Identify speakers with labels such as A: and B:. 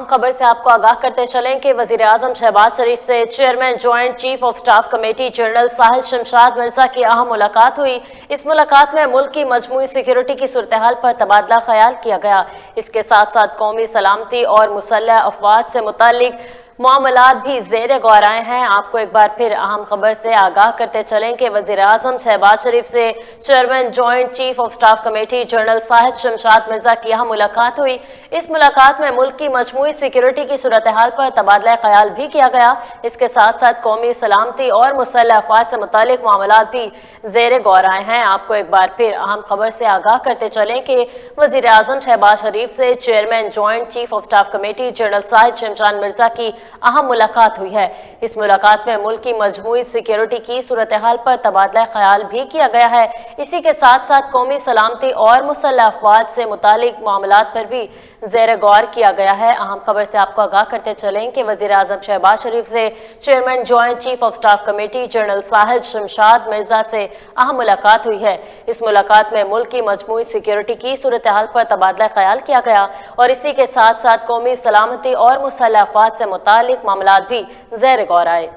A: खबर से आपको आगाह करते चलें कि वज़ीर-ए-आज़म शहबाज शरीफ से chairman joint chief of staff committee general Shahid Shamshad Mirza की अहम मुलाकात हुई। इस मुलाकात में मुल्क की मजमूई सिक्योरिटी की सूरत-ए-हाल पर तबादला ख्याल किया गया। इसके साथ साथ कौमी सलामती और मुसल्लह अफवाज से मुतालिक मामलात भी ज़ेर गौर आए हैं। आपको एक बार फिर अहम खबर से आगाह करते चलें कि वज़ीर-ए-आज़म शहबाज शरीफ से chairman joint chief of staff committee general Shahid Shamshad Mirza की अहम मुलाकात हुई। इस मुलाकात में मुल्क की मजमूई सिक्योरिटी की सूरत-ए-हाल पर तबादला ख्याल भी किया गया। इसके साथ साथ कौमी सलामती और मुसल्लह अफवाज से मुतालिक मामलात भी ज़ेर गौर आए हैं। आपको एक बार फिर अहम खबर से आगाह करते चलें कि वज़ीर-ए-आज़म शहबाज शरीफ से chairman joint chief of staff committee general Shahid Shamshad Mirza की अहम मुलाकात हुई है। इस मुलाकात में मुल्क की मजमूई सिक्योरिटी की सूरत-ए-हाल पर तबादला ख्याल भी किया गया है। इसी के साथ साथ कौमी सलामती और मुसल्लह अफवाज से मुतालिक मामलात पर भी ज़ेर गौर किया गया है। अहम खबर से आपको आगाह करते चलें कि वज़ीर-ए-आज़म शहबाज शरीफ से chairman joint chief of staff committee general Shahid Shamshad Mirza से अहम मुलाकात हुई है। इस मुलाकात में मुल्क की मजमूई सिक्योरिटी की सूरत-ए-हाल पर तबादला ख्याल किया गया और इसी के साथ साथ कौमी सलामती और मुसल्लह अफवाज से मुतालिक मामलात भी ज़ेर गौर आए।